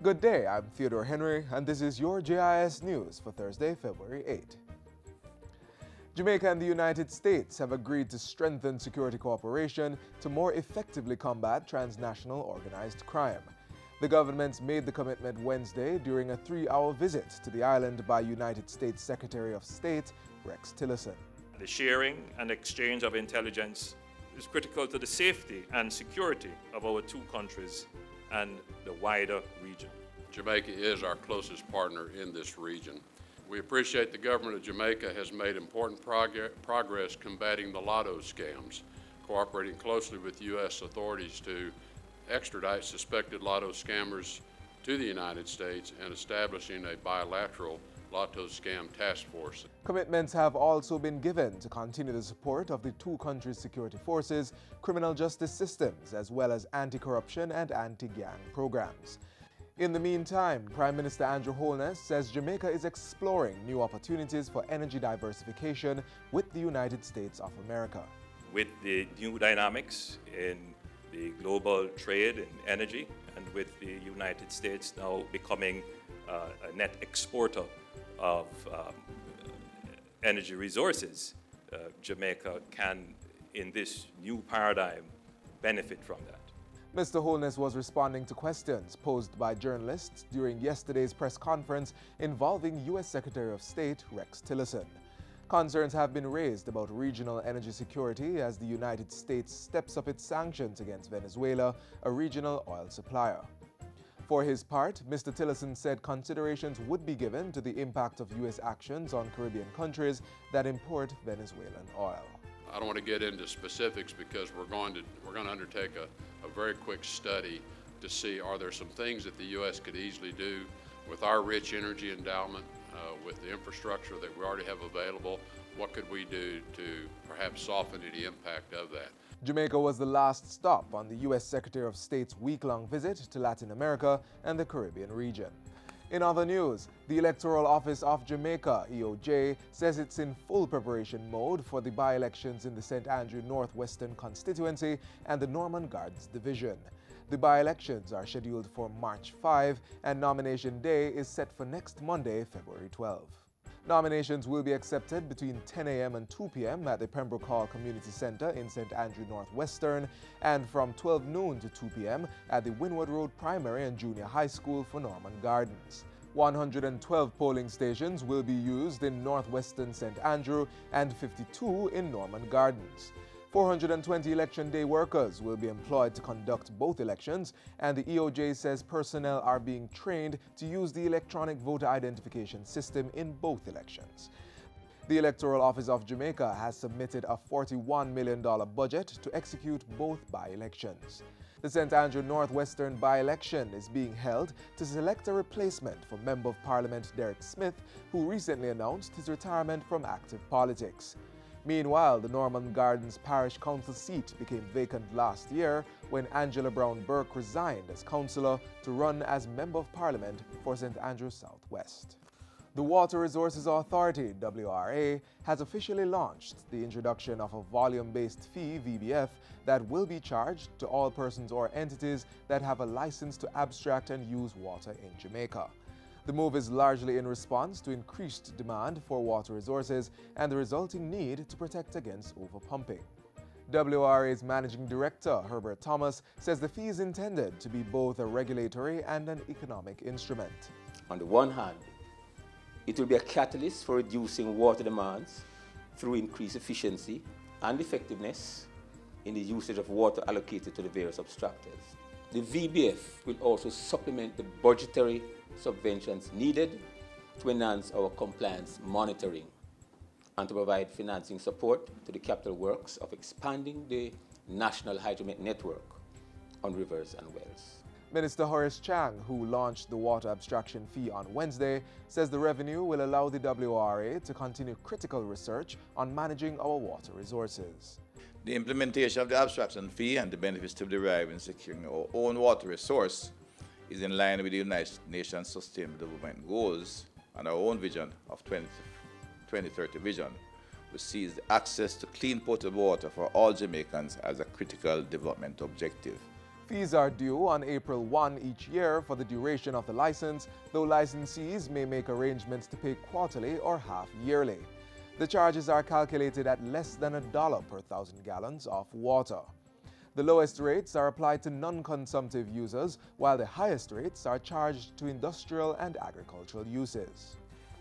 Good day, I'm Theodore Henry, and this is your JIS News for Thursday, February 8. Jamaica and the United States have agreed to strengthen security cooperation to more effectively combat transnational organized crime. The governments made the commitment Wednesday during a 3-hour visit to the island by United States Secretary of State Rex Tillerson. The sharing and exchange of intelligence is critical to the safety and security of our two countries and the wider region. Jamaica is our closest partner in this region. We appreciate the government of Jamaica has made important progress combating the lotto scams, cooperating closely with U.S. authorities to extradite suspected lotto scammers to the United States and establishing a bilateral lotto scam task force. Commitments have also been given to continue the support of the two countries' security forces, criminal justice systems, as well as anti-corruption and anti-gang programs. In the meantime, Prime Minister Andrew Holness says Jamaica is exploring new opportunities for energy diversification with the United States of America. With the new dynamics in the global trade in energy, and with the United States now becoming a net exporter of energy resources, Jamaica can, in this new paradigm, benefit from that. Mr. Holness was responding to questions posed by journalists during yesterday's press conference involving U.S. Secretary of State Rex Tillerson. Concerns have been raised about regional energy security as the United States steps up its sanctions against Venezuela, a regional oil supplier. For his part, Mr. Tillerson said considerations would be given to the impact of U.S. actions on Caribbean countries that import Venezuelan oil. I don't want to get into specifics because we're going to undertake a very quick study to see are there some things that the U.S. could easily do with our rich energy endowment, with the infrastructure that we already have available. What could we do to perhaps soften the impact of that? Jamaica was the last stop on the U.S. Secretary of State's week-long visit to Latin America and the Caribbean region. In other news, the Electoral Office of Jamaica, EOJ, says it's in full preparation mode for the by-elections in the St. Andrew Northwestern constituency and the Norman Gardens division. The by-elections are scheduled for March 5, and nomination day is set for next Monday, February 12. Nominations will be accepted between 10 a.m. and 2 p.m. at the Pembroke Hall Community Center in St. Andrew Northwestern, and from 12 noon to 2 p.m. at the Wynwood Road Primary and Junior High School for Norman Gardens. 112 polling stations will be used in Northwestern St. Andrew and 52 in Norman Gardens. 420 election day workers will be employed to conduct both elections, and the EOJ says personnel are being trained to use the electronic voter identification system in both elections. The Electoral Office of Jamaica has submitted a $41 million budget to execute both by-elections. The St. Andrew Northwestern by-election is being held to select a replacement for Member of Parliament Derek Smith, who recently announced his retirement from active politics. Meanwhile, the Norman Gardens Parish Council seat became vacant last year when Angela Brown Burke resigned as councillor to run as Member of Parliament for St. Andrews Southwest. The Water Resources Authority, WRA, has officially launched the introduction of a volume-based fee, VBF, that will be charged to all persons or entities that have a license to abstract and use water in Jamaica. The move is largely in response to increased demand for water resources and the resulting need to protect against overpumping. WRA's Managing Director, Herbert Thomas, says the fee is intended to be both a regulatory and an economic instrument. On the one hand, it will be a catalyst for reducing water demands through increased efficiency and effectiveness in the usage of water allocated to the various abstractors. The VBF will also supplement the budgetary subventions needed to enhance our compliance monitoring and to provide financing support to the capital works of expanding the national hydromet network on rivers and wells. Minister Horace Chang, who launched the water abstraction fee on Wednesday, says the revenue will allow the WRA to continue critical research on managing our water resources. The implementation of the abstraction fee and the benefits to derive in securing our own water resource is in line with the United Nations Sustainable Development Goals and our own vision of 2030 vision, which sees access to clean potable water for all Jamaicans as a critical development objective. Fees are due on April 1 each year for the duration of the license, though licensees may make arrangements to pay quarterly or half-yearly. The charges are calculated at less than $1 per 1,000 gallons of water. The lowest rates are applied to non-consumptive users, while the highest rates are charged to industrial and agricultural uses.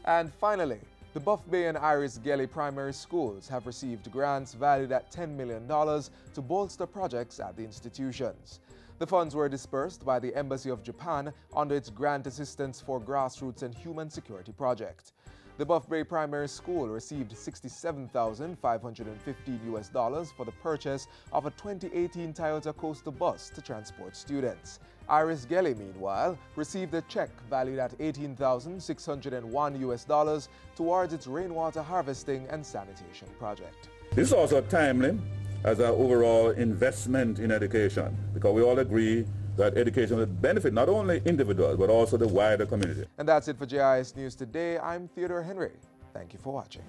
And finally, the Buff Bay and Iris Gelly primary schools have received grants valued at $10 million to bolster projects at the institutions. The funds were dispersed by the Embassy of Japan under its Grant Assistance for Grassroots and Human Security project. The Buff Bay Primary School received $67,515 for the purchase of a 2018 Toyota Coaster bus to transport students. Iris Gelly, meanwhile, received a check valued at $18,601 towards its rainwater harvesting and sanitation project. This is also timely as an overall investment in education, because we all agree that education will benefit not only individuals, but also the wider community. And that's it for JIS News Today. I'm Theodore Henry. Thank you for watching.